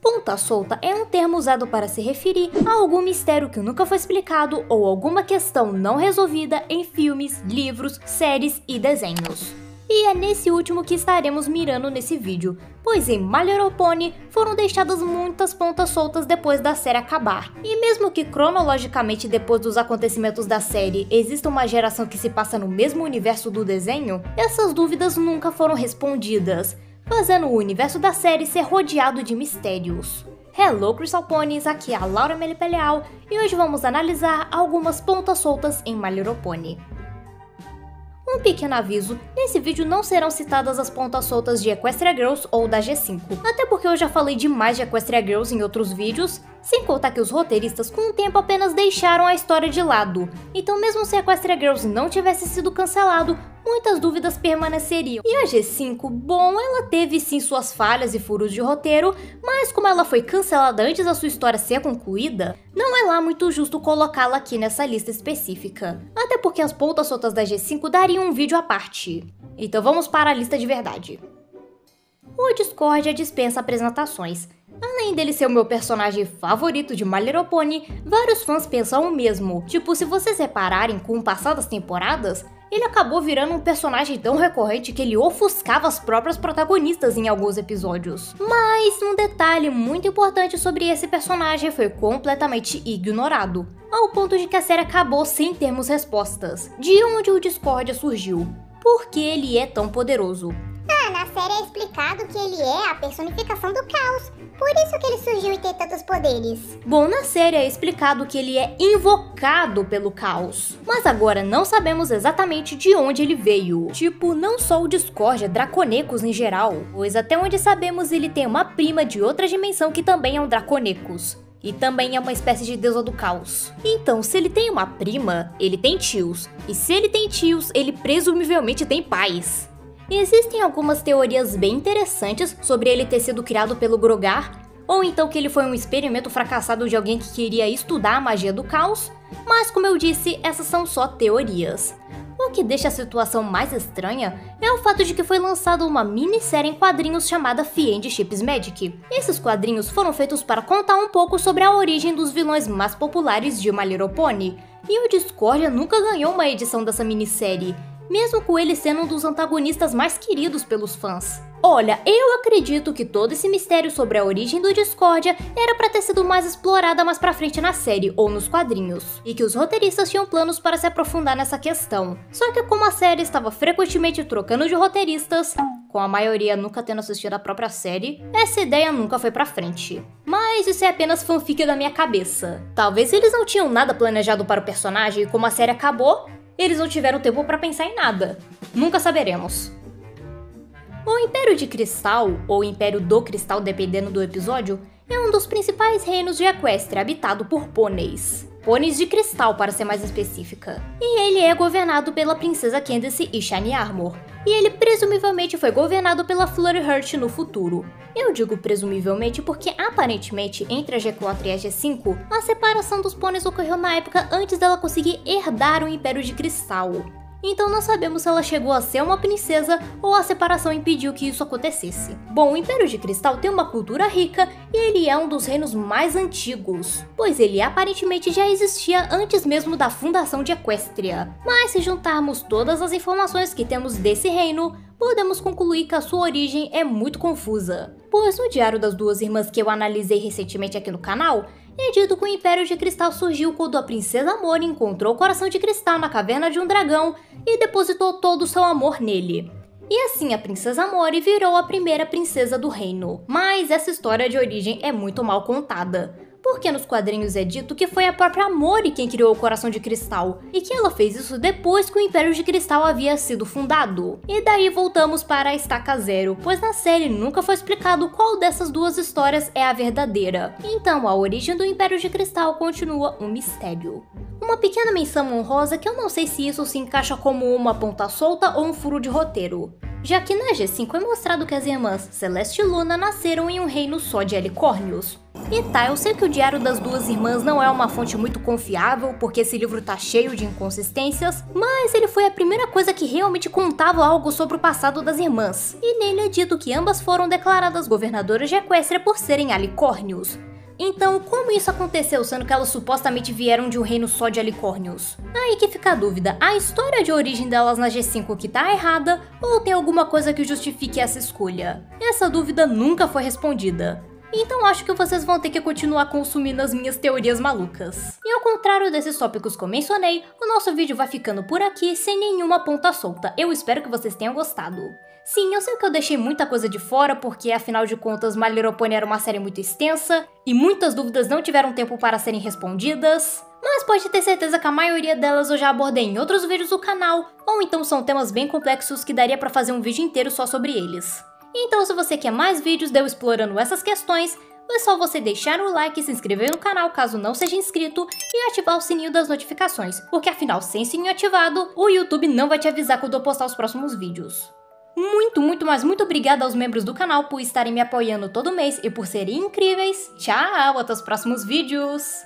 Ponta solta é um termo usado para se referir a algum mistério que nunca foi explicado ou alguma questão não resolvida em filmes, livros, séries e desenhos. E é nesse último que estaremos mirando nesse vídeo, pois em My Little Pony foram deixadas muitas pontas soltas depois da série acabar. E mesmo que cronologicamente depois dos acontecimentos da série exista uma geração que se passa no mesmo universo do desenho, essas dúvidas nunca foram respondidas, fazendo o universo da série ser rodeado de mistérios. Hello Crystal Ponies, aqui é a Laura Melipe Leal e hoje vamos analisar algumas pontas soltas em My Little Pony. Um pequeno aviso, nesse vídeo não serão citadas as pontas soltas de Equestria Girls ou da G5, até porque eu já falei demais de Equestria Girls em outros vídeos, sem contar que os roteiristas com o tempo apenas deixaram a história de lado, então mesmo se Equestria Girls não tivesse sido cancelado, muitas dúvidas permaneceriam. E a G5, bom, ela teve sim suas falhas e furos de roteiro, mas como ela foi cancelada antes da sua história ser concluída, não é lá muito justo colocá-la aqui nessa lista específica. Até porque as pontas soltas da G5 dariam um vídeo à parte. Então vamos para a lista de verdade. O Discordia dispensa apresentações. Além dele ser o meu personagem favorito de My Little Pony, vários fãs pensam o mesmo. Tipo, se vocês repararem com o passar das temporadas, ele acabou virando um personagem tão recorrente que ele ofuscava as próprias protagonistas em alguns episódios. Mas um detalhe muito importante sobre esse personagem foi completamente ignorado, ao ponto de que a série acabou sem termos respostas. De onde o Discordia surgiu? Por que ele é tão poderoso? Na série é explicado que ele é a personificação do caos, por isso que ele surgiu e tem tantos poderes. Bom, na série é explicado que ele é invocado pelo caos, mas agora não sabemos exatamente de onde ele veio. Tipo, não só o Discordia, Draconecos em geral, pois até onde sabemos ele tem uma prima de outra dimensão que também é um Draconecos. E também é uma espécie de deusa do caos. Então, se ele tem uma prima, ele tem tios. E se ele tem tios, ele presumivelmente tem pais. Existem algumas teorias bem interessantes sobre ele ter sido criado pelo Grogar, ou então que ele foi um experimento fracassado de alguém que queria estudar a magia do caos, mas como eu disse, essas são só teorias. O que deixa a situação mais estranha é o fato de que foi lançada uma minissérie em quadrinhos chamada Fiendships Magic. Esses quadrinhos foram feitos para contar um pouco sobre a origem dos vilões mais populares de My Little Pony, e o Discordia nunca ganhou uma edição dessa minissérie, mesmo com ele sendo um dos antagonistas mais queridos pelos fãs. Olha, eu acredito que todo esse mistério sobre a origem do Discordia era pra ter sido mais explorada mais pra frente na série ou nos quadrinhos, e que os roteiristas tinham planos para se aprofundar nessa questão. Só que como a série estava frequentemente trocando de roteiristas, com a maioria nunca tendo assistido a própria série, essa ideia nunca foi pra frente. Mas isso é apenas fanfic da minha cabeça. Talvez eles não tinham nada planejado para o personagem e como a série acabou, eles não tiveram tempo pra pensar em nada. Nunca saberemos. O Império de Cristal, ou Império do Cristal dependendo do episódio, é um dos principais reinos de Equestria habitado por pôneis. Pôneis de cristal, para ser mais específica. E ele é governado pela princesa Candace e Shiny Armor. E ele presumivelmente foi governado pela Flurry Hurt no futuro. Eu digo presumivelmente porque aparentemente entre a G4 e a G5, a separação dos pôneis ocorreu na época antes dela conseguir herdar o Império de Cristal. Então não sabemos se ela chegou a ser uma princesa ou a separação impediu que isso acontecesse. Bom, o Império de Cristal tem uma cultura rica e ele é um dos reinos mais antigos, pois ele aparentemente já existia antes mesmo da fundação de Equestria. Mas se juntarmos todas as informações que temos desse reino, podemos concluir que a sua origem é muito confusa. Pois no Diário das Duas Irmãs que eu analisei recentemente aqui no canal, é dito que o Império de Cristal surgiu quando a Princesa Amor encontrou o coração de cristal na caverna de um dragão e depositou todo o seu amor nele. E assim a Princesa Amore virou a primeira princesa do reino. Mas essa história de origem é muito mal contada, porque nos quadrinhos é dito que foi a própria Amore quem criou o Coração de Cristal, e que ela fez isso depois que o Império de Cristal havia sido fundado. E daí voltamos para a Estaca Zero, pois na série nunca foi explicado qual dessas duas histórias é a verdadeira. Então a origem do Império de Cristal continua um mistério. Uma pequena menção honrosa que eu não sei se isso se encaixa como uma ponta solta ou um furo de roteiro, já que na G5 é mostrado que as irmãs Celeste e Luna nasceram em um reino só de helicórnios. E tá, eu sei que o Diário das Duas Irmãs não é uma fonte muito confiável, porque esse livro tá cheio de inconsistências, mas ele foi a primeira coisa que realmente contava algo sobre o passado das irmãs, e nele é dito que ambas foram declaradas governadoras de Equestria por serem alicórnios. Então, como isso aconteceu, sendo que elas supostamente vieram de um reino só de alicórnios? Aí que fica a dúvida, a história de origem delas na G5 que tá errada, ou tem alguma coisa que justifique essa escolha? Essa dúvida nunca foi respondida. Então acho que vocês vão ter que continuar consumindo as minhas teorias malucas. E ao contrário desses tópicos que eu mencionei, o nosso vídeo vai ficando por aqui sem nenhuma ponta solta. Eu espero que vocês tenham gostado. Sim, eu sei que eu deixei muita coisa de fora, porque afinal de contas My Little Pony era uma série muito extensa, e muitas dúvidas não tiveram tempo para serem respondidas, mas pode ter certeza que a maioria delas eu já abordei em outros vídeos do canal, ou então são temas bem complexos que daria pra fazer um vídeo inteiro só sobre eles. Então se você quer mais vídeos de eu explorando essas questões, é só você deixar o like e se inscrever no canal caso não seja inscrito e ativar o sininho das notificações, porque afinal sem sininho ativado, o YouTube não vai te avisar quando eu postar os próximos vídeos. Muito obrigada aos membros do canal por estarem me apoiando todo mês e por serem incríveis. Tchau, até os próximos vídeos!